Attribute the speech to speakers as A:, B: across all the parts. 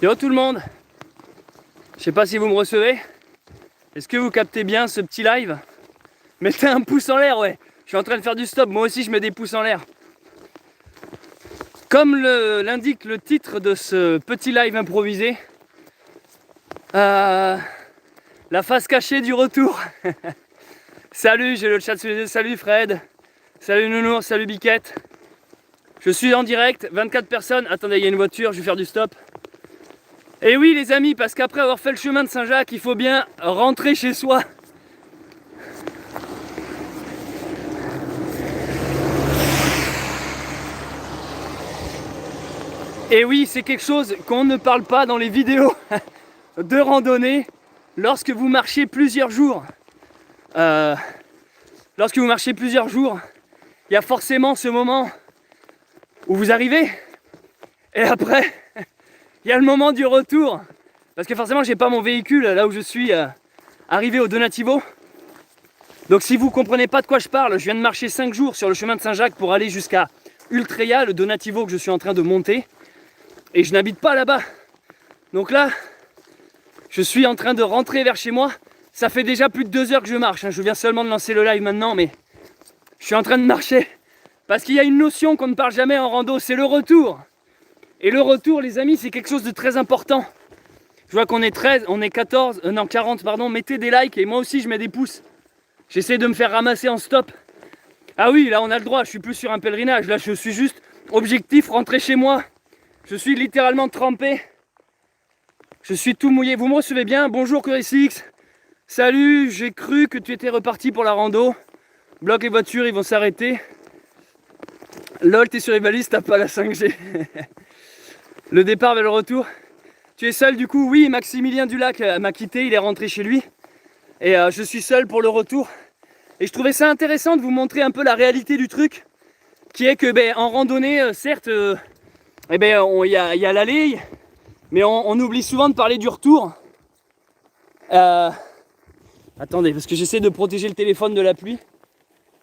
A: Yo tout le monde, je sais pas si vous me recevez. Est-ce que vous captez bien ce petit live? Mettez un pouce en l'air, ouais. Je suis en train de faire du stop, moi aussi je mets des pouces en l'air. Comme l'indique le titre de ce petit live improvisé, la face cachée du retour. Salut, j'ai le chat sous les yeux. Salut Fred, salut Nounours, salut Biquette. Je suis en direct, 24 personnes. Attendez, il y a une voiture, je vais faire du stop. Et oui les amis, parce qu'après avoir fait le chemin de Saint-Jacques, il faut bien rentrer chez soi. Et oui, c'est quelque chose qu'on ne parle pas dans les vidéos de randonnée lorsque vous marchez plusieurs jours. Lorsque vous marchez plusieurs jours, il y a forcément ce moment où vous arrivez et après, il y a le moment du retour. Parce que forcément, j'ai pas mon véhicule là où je suis arrivé au Donativo. Donc si vous comprenez pas de quoi je parle, je viens de marcher 5 jours sur le chemin de Saint-Jacques pour aller jusqu'à Ultreia, le Donativo que je suis en train de monter. Et je n'habite pas là-bas. Donc là, je suis en train de rentrer vers chez moi. Ça fait déjà plus de 2 heures que je marche. Je viens seulement de lancer le live maintenant, mais je suis en train de marcher. Parce qu'il y a une notion qu'on ne parle jamais en rando, c'est le retour. Et le retour, les amis, c'est quelque chose de très important. Je vois qu'on est 13, on est 14, non 40, pardon. Mettez des likes et moi aussi je mets des pouces. J'essaie de me faire ramasser en stop. Ah oui, là on a le droit, je suis plus sur un pèlerinage. Là je suis juste objectif, rentrer chez moi. Je suis littéralement trempé. Je suis tout mouillé. Vous me recevez bien? Bonjour CurrySix. Salut, j'ai cru que tu étais reparti pour la rando. Bloque les voitures, ils vont s'arrêter. Lol, t'es sur les balises, t'as pas la 5G. Le départ vers le retour. Tu es seul du coup? Oui, Maximilien Dulac m'a quitté, il est rentré chez lui. Et je suis seul pour le retour. Et je trouvais ça intéressant de vous montrer un peu la réalité du truc. Qui est que en randonnée, certes, il y a l'allée, mais on oublie souvent de parler du retour. Attendez, parce que j'essaie de protéger le téléphone de la pluie.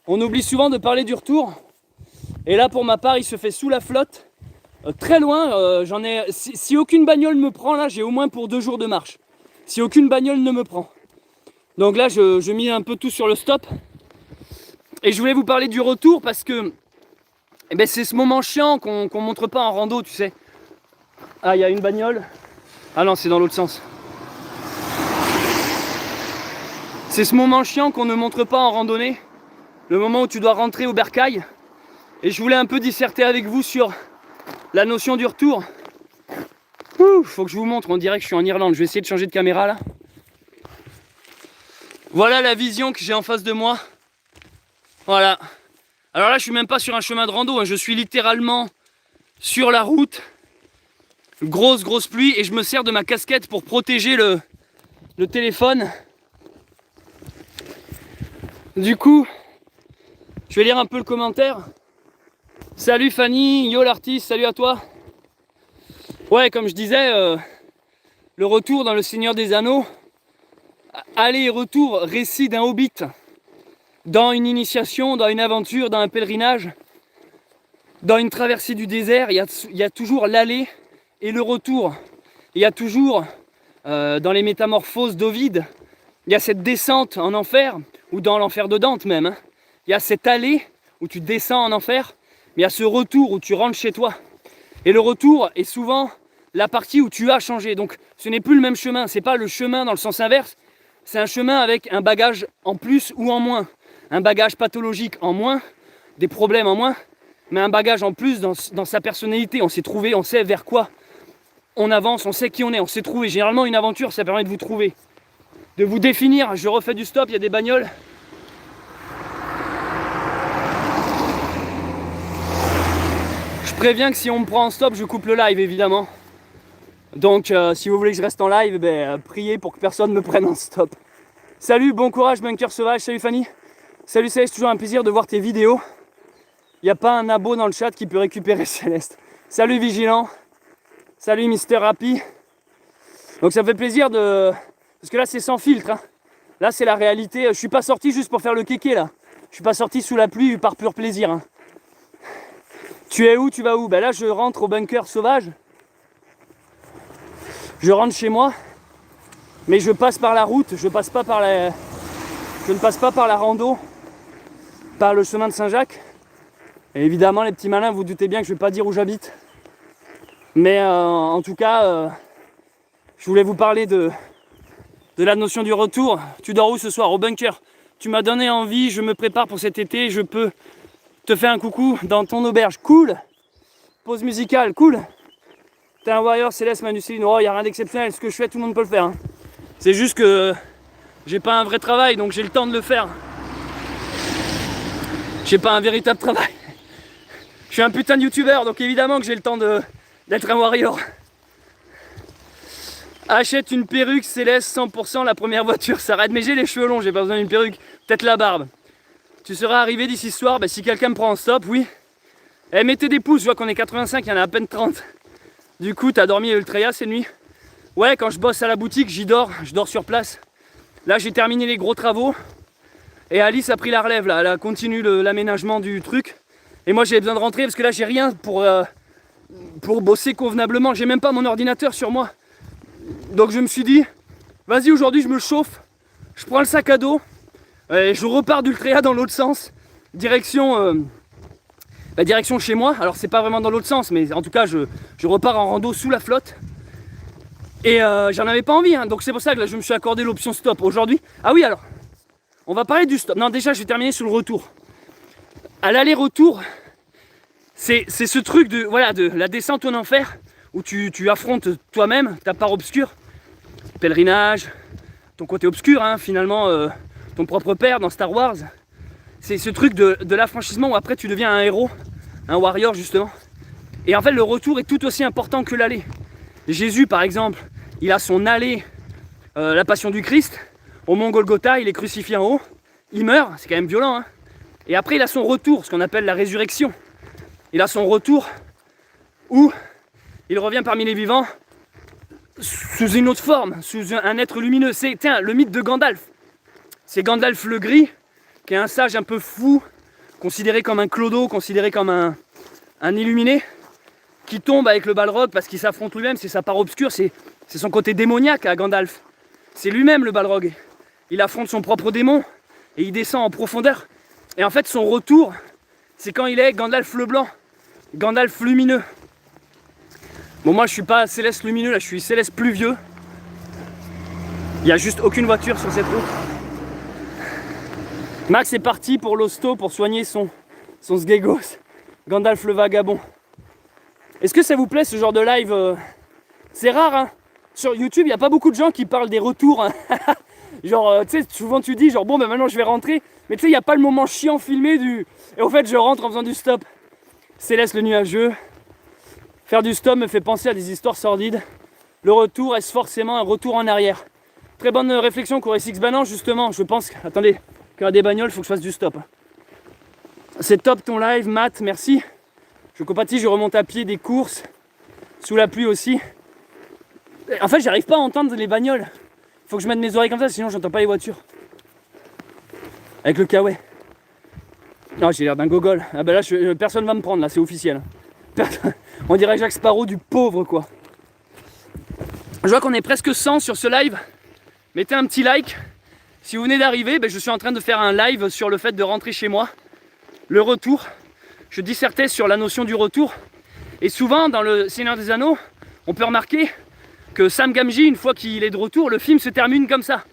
A: On oublie souvent de parler du retour. Et là, pour ma part, il se fait sous la flotte. Très loin, si aucune bagnole me prend, là, j'ai au moins pour 2 jours de marche. Si aucune bagnole ne me prend. Donc là, je mets un peu tout sur le stop. Et je voulais vous parler du retour parce que c'est ce moment chiant qu'on montre pas en rando, tu sais. Ah, il y a une bagnole. Ah non, c'est dans l'autre sens. C'est ce moment chiant qu'on ne montre pas en randonnée. Le moment où tu dois rentrer au bercail. Et je voulais un peu disserter avec vous sur la notion du retour. Faut que je vous montre, on dirait que je suis en Irlande. Je vais essayer de changer de caméra là. Voilà la vision que j'ai en face de moi. Voilà. Alors là, je suis même pas sur un chemin de rando, hein. Je suis littéralement sur la route. Grosse pluie et je me sers de ma casquette pour protéger le téléphone. Du coup, je vais lire un peu le commentaire. Salut Fanny, yo l'artiste, salut à toi. Ouais, comme je disais, le retour dans Le Seigneur des Anneaux, aller et retour, récit d'un hobbit, dans une initiation, dans une aventure, dans un pèlerinage, dans une traversée du désert, il y a toujours l'aller et le retour. Il y a toujours, dans les métamorphoses d'Ovide, il y a cette descente en enfer, ou dans l'enfer de Dante même, hein. Il y a cette allée où tu descends en enfer, mais il y a ce retour où tu rentres chez toi. Et le retour est souvent la partie où tu as changé. Donc ce n'est plus le même chemin, c'est pas le chemin dans le sens inverse, c'est un chemin avec un bagage en plus ou en moins. Un bagage pathologique en moins, des problèmes en moins, mais un bagage en plus dans sa personnalité. On s'est trouvé, on sait vers quoi on avance, on sait qui on est, on s'est trouvé. Généralement une aventure, ça permet de vous trouver, de vous définir. Je refais du stop, il y a des bagnoles. Je préviens que si on me prend en stop, je coupe le live évidemment. Donc si vous voulez que je reste en live, priez pour que personne me prenne en stop. Salut, bon courage Bunker Sauvage, salut Fanny. Salut Céleste, toujours un plaisir de voir tes vidéos. Il n'y a pas un abo dans le chat qui peut récupérer Céleste. Salut Vigilant. Salut Mister Happy. Donc ça me fait plaisir de... Parce que là c'est sans filtre, hein. Là c'est la réalité. Je suis pas sorti juste pour faire le kéké là. Je suis pas sorti sous la pluie par pur plaisir, hein. Tu es où? Tu vas où? Là je rentre au Bunker Sauvage. je rentre chez moi, mais je passe par la route, je ne passe pas par la rando, par le chemin de Saint-Jacques. Et évidemment, les petits malins, vous doutez bien que je ne vais pas dire où j'habite. Mais en tout cas, je voulais vous parler de la notion du retour. Tu dors où ce soir? Au bunker. Tu m'as donné envie, je me prépare pour cet été, je peux te faire un coucou dans ton auberge. Cool. Pause musicale, cool. T'es un warrior céleste Manucéline. Oh, y a rien d'exceptionnel, ce que je fais, tout le monde peut le faire. Hein. C'est juste que j'ai pas un vrai travail, donc j'ai le temps de le faire. J'ai pas un véritable travail. Je suis un putain de youtubeur, donc évidemment que j'ai le temps d'être un warrior. Achète une perruque Céleste 100%, la première voiture s'arrête. Mais j'ai les cheveux longs, j'ai pas besoin d'une perruque. Peut-être la barbe. Tu seras arrivé d'ici ce soir, bah, si quelqu'un me prend en stop, oui. Eh, mettez des pouces, je vois qu'on est 85, il y en a à peine 30. Du coup, t'as dormi à Ultreya cette nuit? Ouais, quand je bosse à la boutique, je dors sur place. Là, j'ai terminé les gros travaux. Et Alice a pris la relève, là. Elle a continué l'aménagement du truc. Et moi, j'ai besoin de rentrer parce que là, j'ai rien pour bosser convenablement. J'ai même pas mon ordinateur sur moi. Donc je me suis dit, vas-y, aujourd'hui je me chauffe, je prends le sac à dos, et je repars d'Ultreya dans l'autre sens, direction chez moi. Alors c'est pas vraiment dans l'autre sens, mais en tout cas je repars en rando sous la flotte. Et j'en avais pas envie, hein, donc c'est pour ça que là je me suis accordé l'option stop aujourd'hui. Ah oui, alors, on va parler du stop. Non, déjà je vais terminer sur le retour. À l'aller-retour, c'est ce truc de la descente en enfer, où tu affrontes toi-même ta part obscure, pèlerinage, ton côté obscur, hein, finalement, ton propre père dans Star Wars. C'est ce truc de l'affranchissement où après tu deviens un héros, un warrior justement. Et en fait le retour est tout aussi important que l'aller. Jésus par exemple, il a son aller, la passion du Christ, au mont Golgotha, il est crucifié en haut, il meurt, c'est quand même violent, hein. Et après il a son retour, ce qu'on appelle la résurrection. Il a son retour où il revient parmi les vivants sous une autre forme, sous un être lumineux. C'est le mythe de Gandalf. C'est Gandalf le gris, qui est un sage un peu fou, considéré comme un clodo, considéré comme un illuminé, qui tombe avec le Balrog parce qu'il s'affronte lui-même, c'est sa part obscure, c'est son côté démoniaque à Gandalf. C'est lui-même le Balrog. Il affronte son propre démon et il descend en profondeur. Et en fait son retour, c'est quand il est Gandalf le blanc, Gandalf lumineux. Bon, moi je suis pas Céleste lumineux, là je suis Céleste pluvieux. Il n'y a juste aucune voiture sur cette route. Max est parti pour l'hosto pour soigner son sgegos, Gandalf le vagabond. Est-ce que ça vous plaît ce genre de live? C'est rare, hein. Sur YouTube, il n'y a pas beaucoup de gens qui parlent des retours. Hein. Genre, tu sais, souvent tu dis, genre, bon, ben maintenant je vais rentrer. Mais tu sais, il n'y a pas le moment chiant filmé du. Et au fait, je rentre en faisant du stop. Céleste le nuageux. Faire du stop me fait penser à des histoires sordides. Le retour, est-ce forcément un retour en arrière? Très bonne réflexion, Corexix. Ben non, justement, je pense que... Attendez, quand il y a des bagnoles, il faut que je fasse du stop. C'est top ton live, Matt, merci. Je compatis, je remonte à pied des courses. Sous la pluie aussi. En fait, j'arrive pas à entendre les bagnoles. Il faut que je mette mes oreilles comme ça, sinon j'entends pas les voitures. Avec le kawaii. Non, j'ai l'air d'un gogol. Ah ben là, personne va me prendre, là, c'est officiel. On dirait Jacques Sparrow du pauvre, quoi. Je vois qu'on est presque 100 sur ce live. Mettez un petit like. Si vous venez d'arriver, ben je suis en train de faire un live sur le fait de rentrer chez moi. Le retour. Je dissertais sur la notion du retour. Et souvent, dans le Seigneur des Anneaux, on peut remarquer que Sam Gamgee, une fois qu'il est de retour, le film se termine comme ça.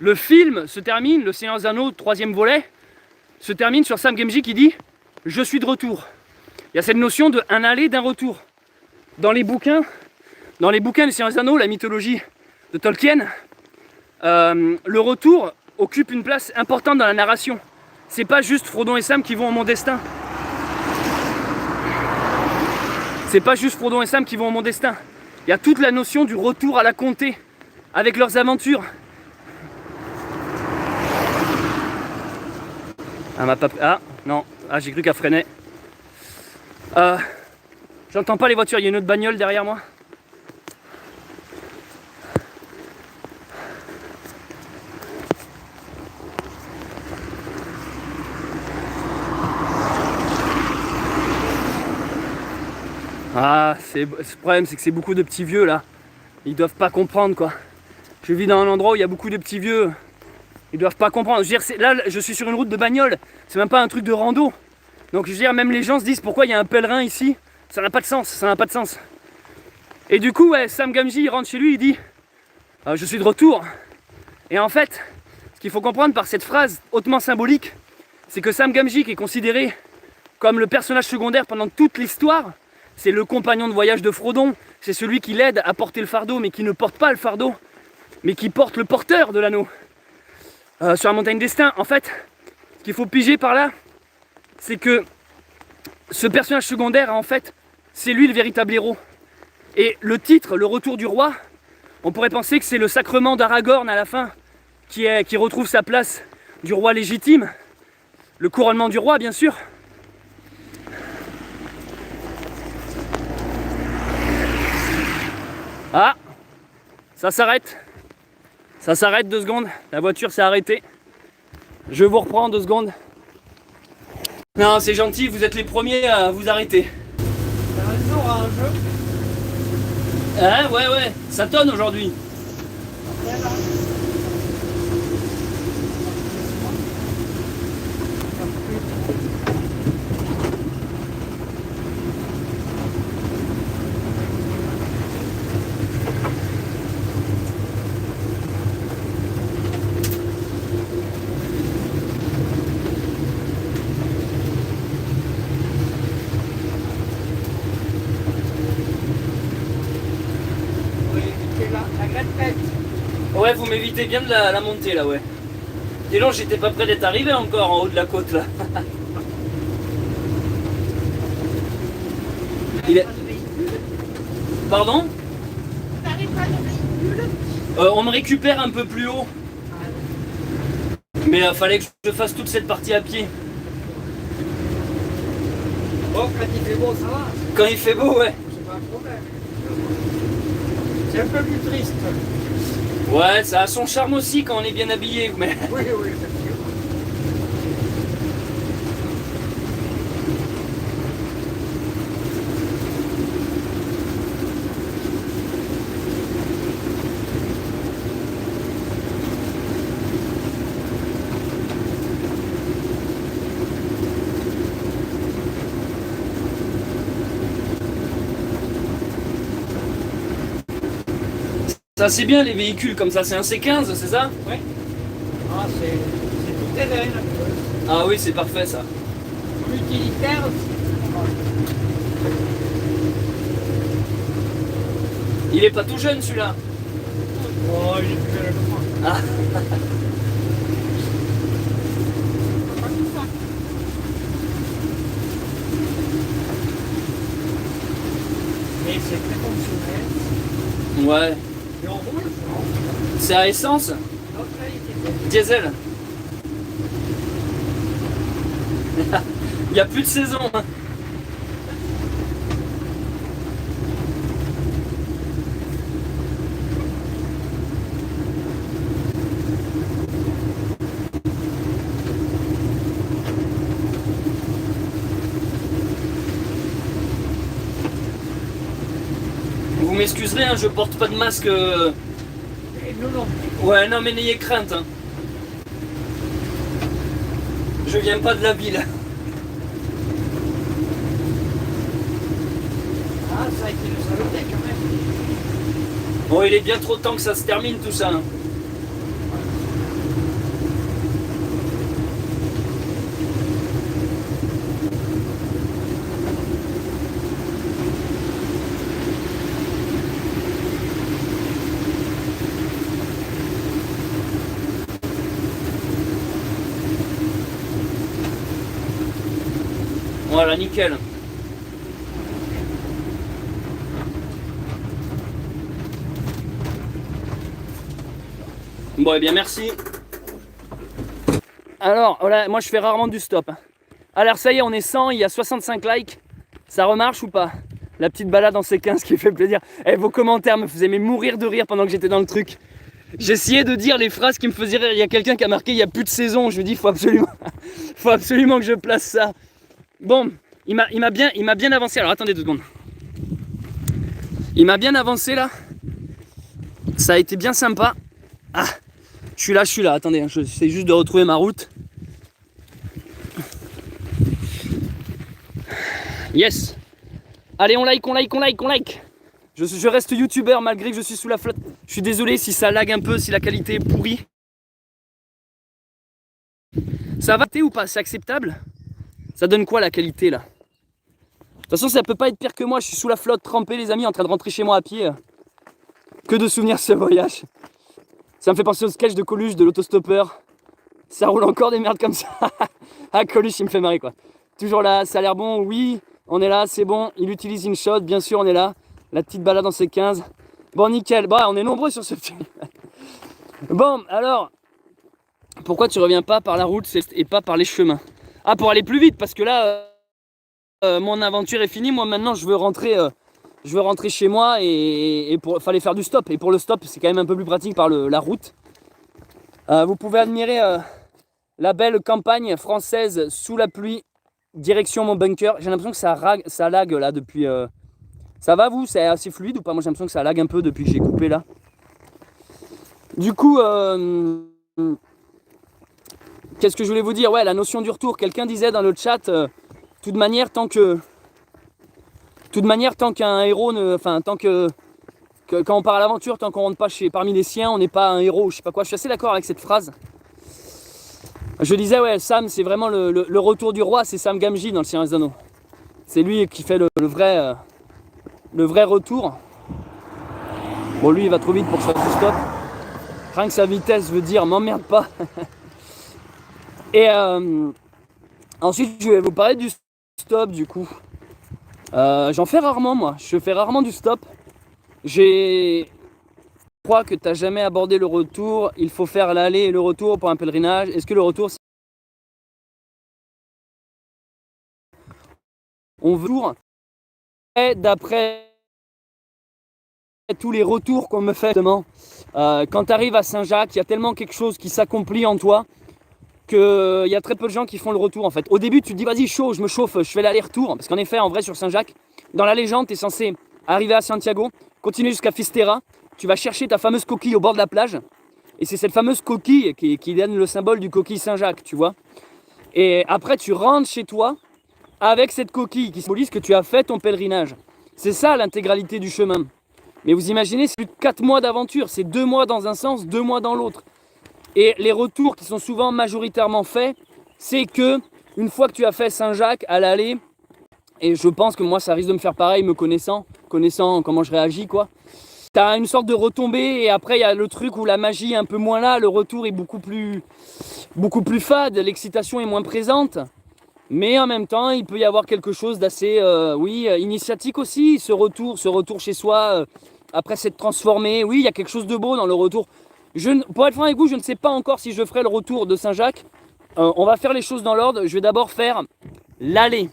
A: Le film se termine, le Seigneur des Anneaux, 3e volet, se termine sur Sam Gamgee qui dit « Je suis de retour ». Il y a cette notion de un aller, d'un retour. Dans les bouquins du Seigneur des Anneaux, la mythologie de Tolkien, le retour occupe une place importante dans la narration. C'est pas juste Frodon et Sam qui vont au Mont Destin. C'est pas juste Frodon et Sam qui vont au Mont Destin. Il y a toute la notion du retour à la comté, avec leurs aventures. Ah, non, j'ai cru qu'elle freinait. J'entends pas les voitures, il y a une autre bagnole derrière moi. Ah, le problème c'est que c'est beaucoup de petits vieux là. Ils doivent pas comprendre quoi. Je vis dans un endroit où il y a beaucoup de petits vieux. Ils doivent pas comprendre. Je veux dire, là, je suis sur une route de bagnole. C'est même pas un truc de rando. Donc je veux dire, même les gens se disent pourquoi il y a un pèlerin ici. Ça n'a pas de sens, ça n'a pas de sens. Et du coup, ouais, Sam Gamgee, il rentre chez lui, il dit je suis de retour. Et en fait, ce qu'il faut comprendre par cette phrase hautement symbolique, c'est que Sam Gamgee, qui est considéré comme le personnage secondaire pendant toute l'histoire, c'est le compagnon de voyage de Frodon, c'est celui qui l'aide à porter le fardeau, mais qui ne porte pas le fardeau, mais qui porte le porteur de l'anneau sur la montagne destin. En fait, ce qu'il faut piger par là, c'est que ce personnage secondaire, en fait, c'est lui le véritable héros. Et le titre, le retour du roi, on pourrait penser que c'est le sacrement d'Aragorn à la fin, qui retrouve sa place du roi légitime, le couronnement du roi, bien sûr. Ah, ça s'arrête. Ça s'arrête 2 secondes. La voiture s'est arrêtée. Je vous reprends 2 secondes. Non, c'est gentil, vous êtes les premiers à vous arrêter.
B: T'as raison, un jeu.
A: Ah ouais, ça tonne aujourd'hui. Ouais, vous m'évitez bien de la montée là, ouais. Dis donc, j'étais pas prêt d'être arrivé encore en haut de la côte là. Il est... Pardon?
B: T'arrives pas le véhicule?
A: On me récupère un peu plus haut. Mais fallait que je fasse toute cette partie à pied.
B: Bon, quand il fait beau, ça va.
A: Quand il fait beau, ouais.
B: C'est pas un problème. C'est un peu plus triste.
A: Ouais, ça a son charme aussi quand on est bien habillé, mais...
B: Oui, effectivement.
A: Ça c'est bien les véhicules comme ça, c'est un C15, c'est ça?
B: Oui. Ah, c'est tout terrain.
A: Ah oui, c'est parfait ça.
B: Utilitaire.
A: Il est pas tout jeune celui-là.
B: Oh, il est plus jeune que moi.
A: Ah.
B: Mais c'est très fonctionnel.
A: Ouais.
B: Et on roule.
A: C'est à essence?
B: Donc là, il était
A: Diesel. Il n'y a plus de saison. Hein. Vous m'excuserez, hein, je porte pas de masque.
B: Et nous non.
A: Ouais, non, mais n'ayez crainte. Hein. Je viens pas de la ville.
B: Ah, ça a été le saloperie quand même.
A: Bon, il est bien trop temps que ça se termine tout ça. Hein. Voilà, nickel. Bon, eh bien, merci. Alors, voilà, moi je fais rarement du stop. Alors, ça y est, on est 100, il y a 65 likes. Ça remarche ou pas? La petite balade en C15 qui fait plaisir. Eh, vos commentaires me faisaient mourir de rire pendant que j'étais dans le truc. J'essayais de dire les phrases qui me faisaient rire. Il y a quelqu'un qui a marqué il n'y a plus de saison. Je me dis, faut absolument que je place ça. Bon, il m'a bien avancé. Alors attendez 2 secondes. Il m'a bien avancé là. Ça a été bien sympa. Ah, je suis là, attendez, j'essaie juste de retrouver ma route. Yes. Allez, on like. Je reste youtubeur malgré que je suis sous la flotte. Je suis désolé si ça lag un peu, si la qualité est pourrie. Ça va ou pas? C'est acceptable? Ça donne quoi la qualité là? De toute façon ça peut pas être pire que moi, je suis sous la flotte trempé les amis en train de rentrer chez moi à pied. Que de souvenirs ce voyage. Ça me fait penser au sketch de Coluche de l'autostoppeur. Ça roule encore des merdes comme ça. Ah Coluche il me fait marrer quoi. Toujours là, ça a l'air bon, oui, on est là, c'est bon. Il utilise InShot, bien sûr on est là. La petite balade en C15. Bon nickel, bon on est nombreux sur ce petit. Bon alors, pourquoi tu reviens pas par la route et pas par les chemins? Ah pour aller plus vite parce que là mon aventure est finie. Moi maintenant je veux rentrer chez moi et fallait faire du stop. Et pour le stop c'est quand même un peu plus pratique par la route. Vous pouvez admirer la belle campagne française sous la pluie, direction mon bunker. J'ai l'impression que ça lag là depuis... Ça va vous? C'est assez fluide ou pas? Moi j'ai l'impression que ça lag un peu depuis que j'ai coupé là. Du coup, qu'est-ce que je voulais vous dire? Ouais, la notion du retour. Quelqu'un disait dans le chat, toute manière, tant qu'un héros, quand on part à l'aventure, tant qu'on rentre pas parmi les siens, on n'est pas un héros. Je sais pas quoi. Je suis assez d'accord avec cette phrase. Je disais, ouais, Sam, c'est vraiment le retour du roi. C'est Sam Gamgee dans le Seigneur des Anneaux. C'est lui qui fait le vrai retour. Bon, lui, il va trop vite pour que je fasse du stop. Rien que sa vitesse veut dire m'emmerde pas. Et ensuite, je vais vous parler du stop du coup. J'en fais rarement moi. Je fais rarement du stop. Je crois que tu n'as jamais abordé le retour. Il faut faire l'aller et le retour pour un pèlerinage. Est-ce que le retour, on veut toujours, d'après tous les retours qu'on me fait, quand tu arrives à Saint-Jacques, il y a tellement quelque chose qui s'accomplit en toi qu'il y a très peu de gens qui font le retour en fait. Au début, tu te dis vas-y, chaud, je me chauffe, je fais l'aller-retour. Parce qu'en effet, en vrai, sur Saint-Jacques, dans la légende, tu es censé arriver à Santiago, continuer jusqu'à Fisterra. Tu vas chercher ta fameuse coquille au bord de la plage. Et c'est cette fameuse coquille qui donne le symbole du coquille Saint-Jacques, tu vois. Et après, tu rentres chez toi avec cette coquille qui symbolise que tu as fait ton pèlerinage. C'est ça l'intégralité du chemin. Mais vous imaginez, c'est plus de 4 mois d'aventure. C'est 2 mois dans un sens, 2 mois dans l'autre. Et les retours qui sont souvent majoritairement faits, c'est que une fois que tu as fait Saint-Jacques à l'aller, et je pense que moi ça risque de me faire pareil, me connaissant comment je réagis quoi. Tu as une sorte de retombée et après il y a le truc où la magie est un peu moins là, le retour est beaucoup plus fade, l'excitation est moins présente. Mais en même temps, il peut y avoir quelque chose d'assez, initiatique aussi, ce retour chez soi, après s'être transformé. Oui, il y a quelque chose de beau dans le retour. Pour être franc avec vous, je ne sais pas encore si je ferai le retour de Saint-Jacques. On va faire les choses dans l'ordre. Je vais d'abord faire l'aller.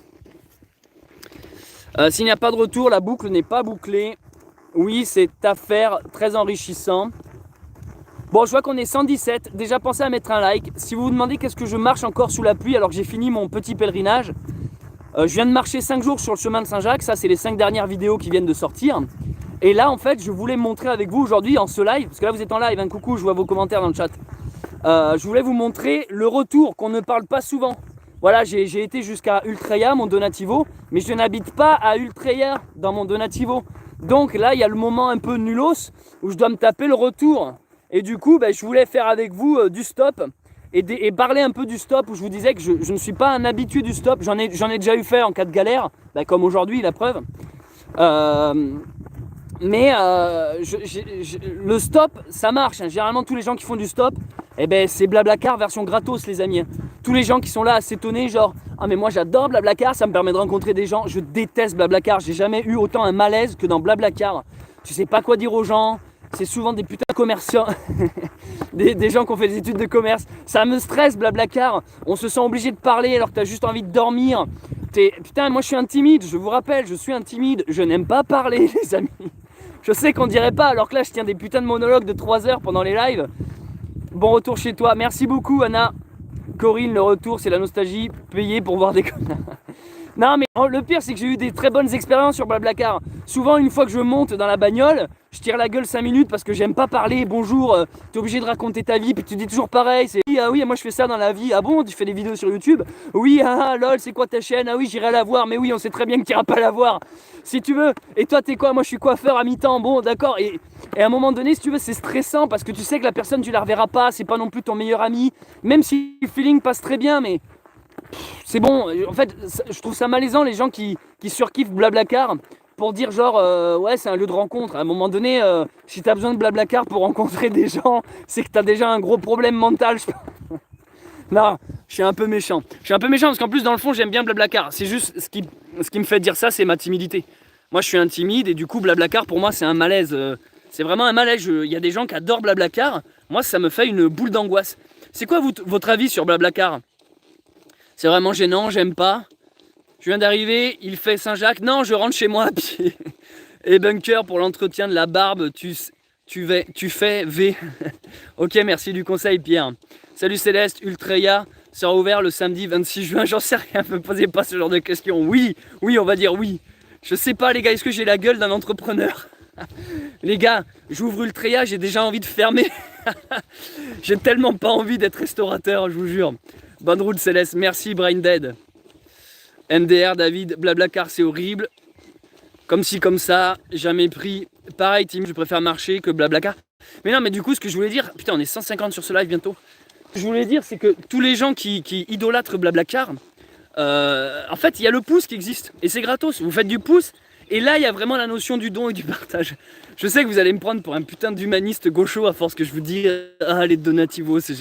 A: S'il n'y a pas de retour, la boucle n'est pas bouclée. Oui, c'est affaire très enrichissant. Bon, je vois qu'on est 117. Déjà, pensez à mettre un like. Si vous vous demandez qu'est-ce que je marche encore sous la pluie alors que j'ai fini mon petit pèlerinage, je viens de marcher 5 jours sur le chemin de Saint-Jacques. Ça, c'est les 5 dernières vidéos qui viennent de sortir. Et là, en fait, je voulais montrer avec vous aujourd'hui en ce live, parce que là, vous êtes en live, hein, coucou, je vois vos commentaires dans le chat. Je voulais vous montrer le retour qu'on ne parle pas souvent. Voilà, j'ai été jusqu'à Ultreia, mon Donativo, mais je n'habite pas à Ultreia dans mon Donativo. Donc là, il y a le moment un peu nulos où je dois me taper le retour. Et du coup, je voulais faire avec vous du stop et parler un peu du stop où je vous disais que je ne suis pas un habitué du stop. J'en ai déjà eu fait en cas de galère, comme aujourd'hui, la preuve. Mais le stop, ça marche. Hein. Généralement, tous les gens qui font du stop, c'est Blablacar version gratos, les amis. Tous les gens qui sont là à s'étonner, genre ah mais moi j'adore Blablacar, ça me permet de rencontrer des gens. Je déteste Blablacar. J'ai jamais eu autant un malaise que dans Blablacar. Tu sais pas quoi dire aux gens. C'est souvent des putains de commerciants, des gens qui ont fait des études de commerce. Ça me stresse, Blablacar. On se sent obligé de parler alors que t'as juste envie de dormir. Putain, moi je suis un timide, je vous rappelle, je suis un timide. Je n'aime pas parler, les amis. Je sais qu'on dirait pas, alors que là je tiens des putains de monologues de 3 heures pendant les lives. Bon retour chez toi, merci beaucoup Anna. Corinne, le retour c'est la nostalgie, payée pour voir des connards. Non mais le pire c'est que j'ai eu des très bonnes expériences sur Blablacar. Souvent une fois que je monte dans la bagnole, je tire la gueule 5 minutes parce que j'aime pas parler, bonjour, t'es obligé de raconter ta vie, puis tu dis toujours pareil, c'est ah oui moi je fais ça dans la vie, ah bon tu fais des vidéos sur YouTube, oui ah lol c'est quoi ta chaîne, ah oui j'irai la voir, mais oui on sait très bien que t'iras pas la voir, si tu veux, et toi t'es quoi, moi je suis coiffeur à mi-temps, bon d'accord, et à un moment donné si tu veux c'est stressant parce que tu sais que la personne tu la reverras pas, c'est pas non plus ton meilleur ami, même si le feeling passe très bien, mais c'est bon, en fait, je trouve ça malaisant les gens qui surkiffent Blablacar pour dire genre ouais c'est un lieu de rencontre. À un moment donné, si t'as besoin de Blablacar pour rencontrer des gens, c'est que t'as déjà un gros problème mental. Non, je suis un peu méchant. Je suis un peu méchant parce qu'en plus dans le fond j'aime bien Blablacar. C'est juste ce qui me fait dire ça, c'est ma timidité. Moi je suis un timide et du coup Blablacar pour moi c'est un malaise. C'est vraiment un malaise. Il y a des gens qui adorent Blablacar. Moi ça me fait une boule d'angoisse. C'est quoi votre avis sur Blablacar ? C'est vraiment gênant, j'aime pas. Je viens d'arriver, il fait Saint-Jacques. Non, je rentre chez moi à pied. Et bunker pour l'entretien de la barbe, tu fais V. Ok, merci du conseil Pierre. Salut Céleste, Ultreya sera ouvert le samedi 26 juin. J'en sais rien, me posez pas ce genre de questions. Oui, on va dire oui. Je sais pas les gars, est-ce que j'ai la gueule d'un entrepreneur? Les gars, j'ouvre Ultreya, j'ai déjà envie de fermer. J'ai tellement pas envie d'être restaurateur, je vous jure. Bonne route Céleste, merci Braindead. MDR David, Blablacar c'est horrible. Comme ci comme ça, jamais pris. Pareil Tim, je préfère marcher que Blablacar. Mais non mais du coup ce que je voulais dire, putain on est 150 sur ce live bientôt. Ce que je voulais dire c'est que tous les gens qui idolâtrent Blablacar, en fait il y a le pouce qui existe. Et c'est gratos, vous faites du pouce. Et là il y a vraiment la notion du don et du partage. Je sais que vous allez me prendre pour un putain d'humaniste gaucho à force que je vous dis ah les donativos c'est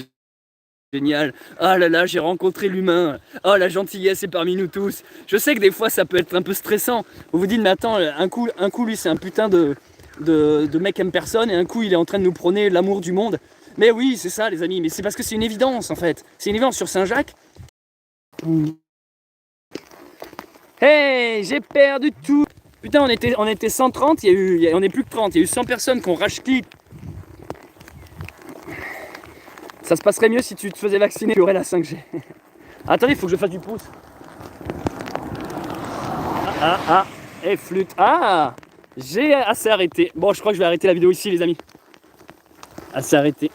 A: génial, ah là là j'ai rencontré l'humain, oh la gentillesse est parmi nous tous. Je sais que des fois ça peut être un peu stressant, vous vous dites mais attends un coup lui c'est un putain de mec aime personne et un coup il est en train de nous prôner l'amour du monde. Mais oui c'est ça les amis, mais c'est parce que c'est une évidence en fait, c'est une évidence sur Saint-Jacques. Hey j'ai perdu tout. Putain on était 130, on est plus que 30, il y a eu 100 personnes qui ont rage-click. Ça se passerait mieux si tu te faisais vacciner, tu aurais la 5G. Attendez, il faut que je fasse du pouce. Et flûte. Ah, j'ai assez arrêté. Bon, je crois que je vais arrêter la vidéo ici, les amis. Assez arrêté.